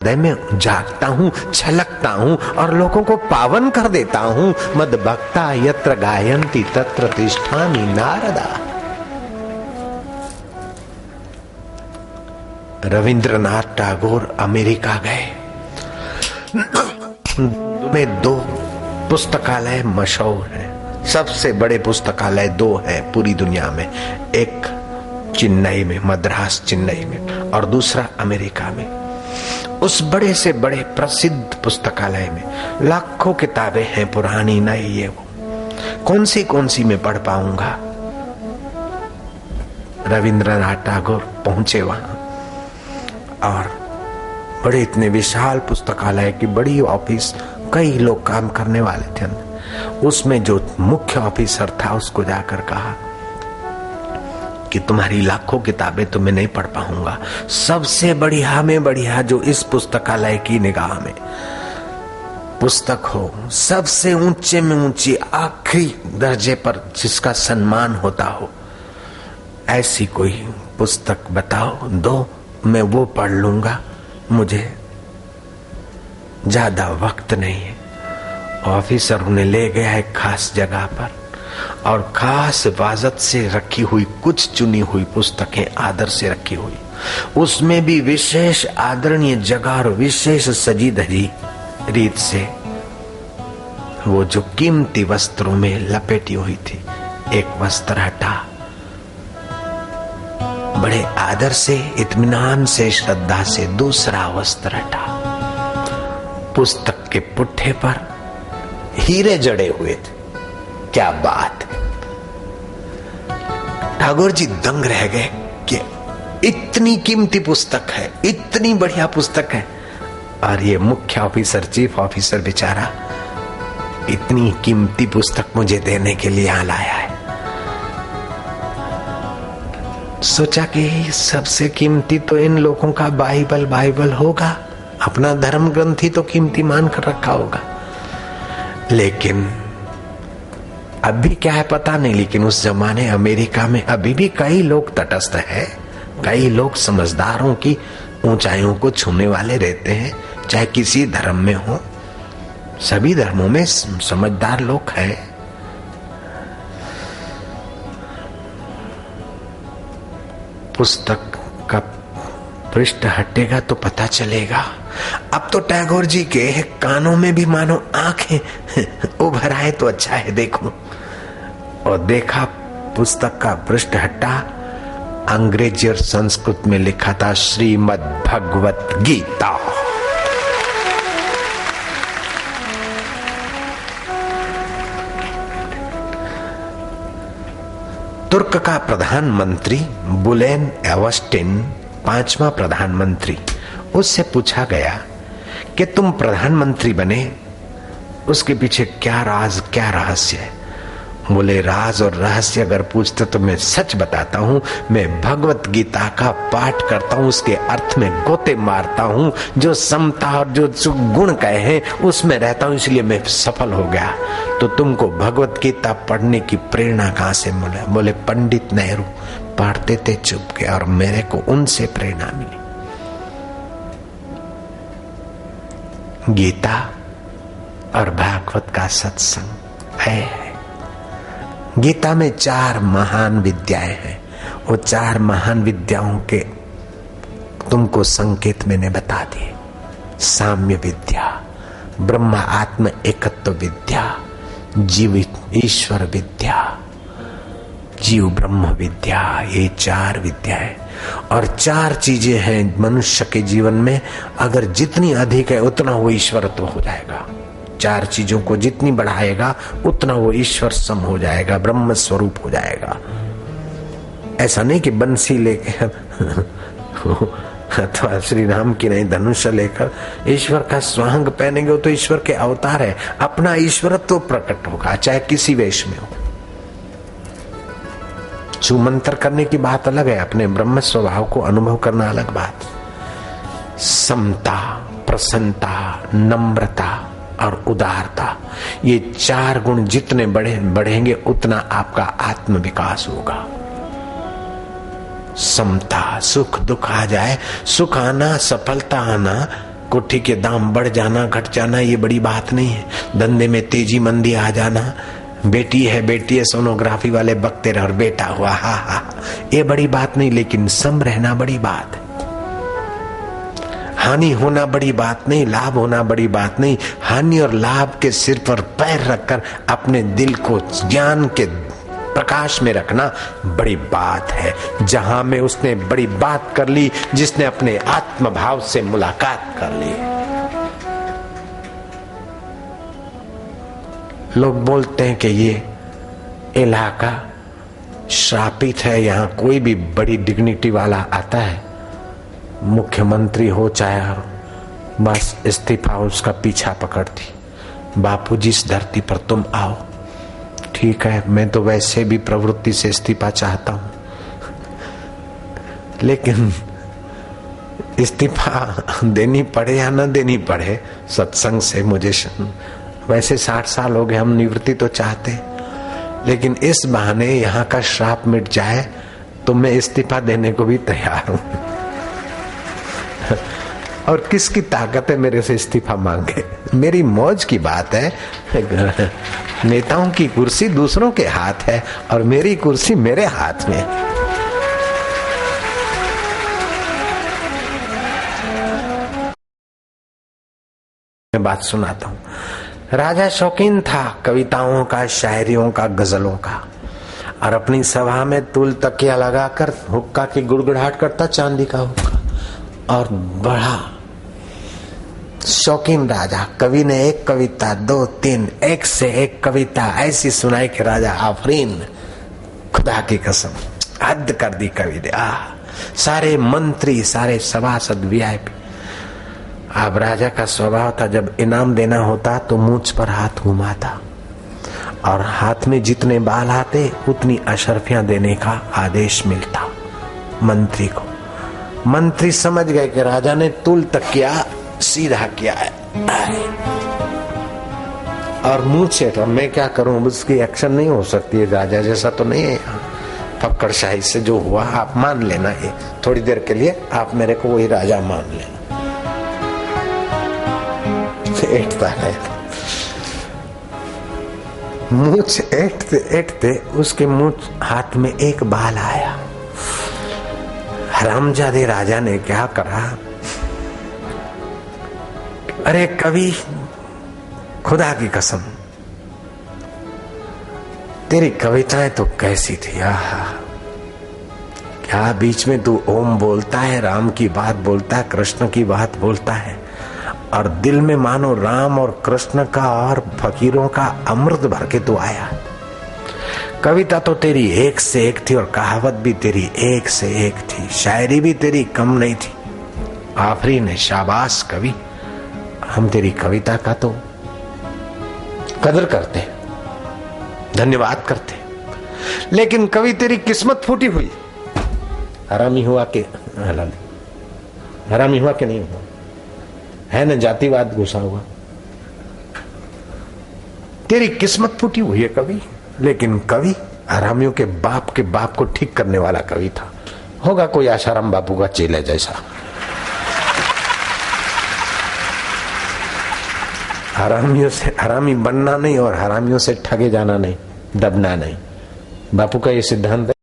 हृदय में जागता हूँ, छलकता हूँ और लोगों को पावन कर देता हूँ। मद भक्ता यत्र गायन्ति तत्र तिष्ठामि नारदा। रविंद्रनाथ टैगोर अमेरिका गए। में दो पुस्तकालय मशहूर हैं, सबसे बड़े पुस्तकालय दो हैं पूरी दुनिया में, एक चेन्नई में, मद्रास चेन्नई में, और दूसरा अमेरिका में। उस बड़े से बड़े प्रसिद्ध पुस्तकालय में लाखों किताबें हैं, पुरानी नई, ये वो कौन सी मैं पढ़ पाऊंगा। रविंद्रनाथ टैगोर पहुंचे वहां और बड़े इतने विशाल पुस्तकालय की बड़ी ऑफिस, कई लोग काम करने वाले थे। उसमें जो मुख्य ऑफिसर था उसको जाकर कहा कि तुम्हारी लाखों किताबें तो मैं नहीं पढ़ पाऊंगा, सबसे बढ़िया में बढ़िया जो इस पुस्तकालय की निगाह में पुस्तक हो, सबसे ऊंचे में ऊंची, आखिरी दर्जे पर जिसका सम्मान होता हो, ऐसी कोई पुस्तक बताओ, दो, मैं वो पढ़ लूंगा, मुझे ज्यादा वक्त नहीं है। ऑफिसर उन्हें ले गया एक खास जगह पर और खास हिफाजत से रखी हुई कुछ चुनी हुई पुस्तकें आदर से रखी हुई, उसमें भी विशेष आदरणीय जगह और विशेष सजी धजी रीत से वो जो कीमती वस्त्रों में लपेटी हुई थी, एक वस्त्र हटा, बड़े आदर से, इत्मीनान से, श्रद्धा से दूसरा वस्त्र हटा। पुस्तक के पुट्ठे पर हीरे जड़े हुए थे। क्या बात! टैगोर जी दंग रह गए कि इतनी कीमती पुस्तक है, इतनी बढ़िया पुस्तक है, और ये मुख्य ऑफिसर, चीफ ऑफिसर बेचारा इतनी कीमती पुस्तक मुझे देने के लिए यहां लाया है। सोचा कि सबसे कीमती तो इन लोगों का बाइबल होगा, अपना धर्म ग्रंथ ही तो कीमती मान कर रखा होगा। लेकिन अभी क्या है पता नहीं, लेकिन उस जमाने अमेरिका में अभी भी कई लोग तटस्थ हैं, कई लोग समझदारों की ऊंचाइयों को छूने वाले रहते हैं, चाहे किसी धर्म में हो, सभी धर्मों में समझदार लोग हैं। पुस्तक का पृष्ठ हटेगा तो पता चलेगा। अब तो टैगोर जी के कानों में भी मानो आंखें उभर आए तो अच्छा है, देखो। और देखा, पुस्तक का पृष्ठ हटा, अंग्रेजी और संस्कृत में लिखा था श्रीमद् भगवत गीता। तुर्क का प्रधानमंत्री बुलेन एवस्टिन, 5वां प्रधानमंत्री, उससे पूछा गया कि तुम प्रधानमंत्री बने, उसके पीछे क्या राज, क्या रहस्य है? बोले, राज और रहस्य अगर पूछते तो मैं सच बताता हूँ, मैं भगवत गीता का पाठ करता हूँ, उसके अर्थ में गोते मारता हूँ, जो समता और जो गुण कहे हैं उसमें रहता हूँ, इसलिए मैं सफल हो गया। तो तुमको भगवत गीता पढ़ने की प्रेरणा कहाँ से मिला? बोले, पंडित नेहरू पढ़ते थे चुप के, और मेरे को उनसे प्रेरणा मिली। गीता और भागवत का सत्संग है। गीता में 4 महान विद्याएं हैं, वो 4 महान विद्याओं के तुमको संकेत मैंने बता दिए। साम्य विद्या, ब्रह्म आत्म एकत्व विद्या, जीव ईश्वर विद्या, जीव ब्रह्म विद्या, ये 4 विद्याएं। और 4 चीजें हैं मनुष्य के जीवन में, अगर जितनी अधिक है उतना वो ईश्वरत्व हो जाएगा। 4 चीजों को जितनी बढ़ाएगा उतना वो ईश्वर सम हो जाएगा, ब्रह्म स्वरूप हो जाएगा। ऐसा नहीं कि बंसी लेकर अथवा श्री राम की नहीं धनुष लेकर ईश्वर का स्वांग पहनेंगे, तो ईश्वर के अवतार है, अपना ईश्वरत्व तो प्रकट होगा, चाहे किसी वेश में हो। छूमंतर करने की बात अलग है, अपने ब्रह्म स्वभाव को अनुभव करना अलग बात। समता, प्रसन्नता, नम्रता और उदारता, ये 4 गुण जितने बढ़ेंगे उतना आपका आत्म विकास होगा। समता, सुख दुख आ जाए, सुख आना, सफलता आना, कोठी के दाम बढ़ जाना घट जाना ये बड़ी बात नहीं है, धंधे में तेजी मंदी आ जाना, बेटी है सोनोग्राफी वाले बकते रहे और बेटा हुआ हा, ये बड़ी बात नहीं, लेकिन सम रहना बड़ी बात है। हानि होना बड़ी बात नहीं, लाभ होना बड़ी बात नहीं। हानि और लाभ के सिर पर पैर रखकर अपने दिल को ज्ञान के प्रकाश में रखना बड़ी बात है। जहां में उसने बड़ी बात कर ली, जिसने अपने आत्म भाव से मुलाकात कर ली। लोग बोलते हैं कि ये इलाका श्रापित है, यहां कोई भी बड़ी डिग्निटी वाला आता है, मुख्यमंत्री हो चाहे, बस इस्तीफा उसका पीछा पकड़ती। बापू जिस धरती पर तुम आओ, ठीक है, मैं तो वैसे भी प्रवृत्ति से इस्तीफा चाहता हूं, लेकिन इस्तीफा देनी पड़े या न देनी पड़े, सत्संग से मुझे वैसे 60 साल हो गए, हम निवृत्ति तो चाहते, लेकिन इस बहाने यहाँ का श्राप मिट जाए तो मैं इस्तीफा देने को भी तैयार हूं। और किसकी ताकत है मेरे से इस्तीफा मांगे? मेरी मौज की बात है। नेताओं की कुर्सी दूसरों के हाथ है और मेरी कुर्सी मेरे हाथ में। मैं बात सुनाता हूं। राजा शौकीन था कविताओं का, शायरियों का, गजलों का, और अपनी सभा में तुल तकिया लगाकर हुक्का की गुड़गुड़ाहट करता, चांदी का हुक्का, और बड़ा शौकीन राजा। कवि ने एक कविता, 2, 3, एक से एक कविता ऐसी सुनाई कि राजा आफरीन, खुदा की कसम हद कर दी कवि ने। सारे मंत्री, सारे सभासद, वीआईपी। अब राजा का स्वभाव था, जब इनाम देना होता तो मूंछ पर हाथ घुमाता, और हाथ में जितने बाल आते उतनी अशर्फियां देने का आदेश मिलता मंत्री को। मंत्री समझ गए कि राजा ने तुल तकिया सीधा किया है और मूछे, तो मैं क्या करूं, उसकी एक्शन नहीं हो सकती है, राजा जैसा तो नहीं है यहाँ। फक्कड़शाही से जो हुआ आप मान लेना, ये थोड़ी देर के लिए आप मेरे को वही राजा मान लेना। एटता है, मूछ एटते एटते उसके मूछ हाथ में एक बाल आया। हरामजादे राजा ने क्या करा, अरे कवि, खुदा की कसम तेरी कविताएं तो कैसी थी, आहा क्या बीच में तू ओम बोलता है, राम की बात बोलता है, कृष्ण की बात बोलता है, और दिल में मानो राम और कृष्ण का और फकीरों का अमृत भर के तू आया। कविता तो तेरी एक से एक थी और कहावत भी तेरी एक से एक थी, शायरी भी तेरी कम नहीं थी। आफरीन है, शाबाश कवि, हम तेरी कविता का तो कदर करते, धन्यवाद करते, लेकिन कवि तेरी किस्मत फूटी हुई। हरामी हुआ के हरामी हुआ के नहीं हुआ, है ना जातिवाद घुसा हुआ। तेरी किस्मत फूटी हुई है कवि, लेकिन कवि हरामियों के बाप को ठीक करने वाला कवि था। होगा कोई आशाराम बापू का चेला जैसा। हरामियों से हरामी बनना नहीं और हरामियों से ठगे जाना नहीं, दबना नहीं। बापू का ये सिद्धांत है।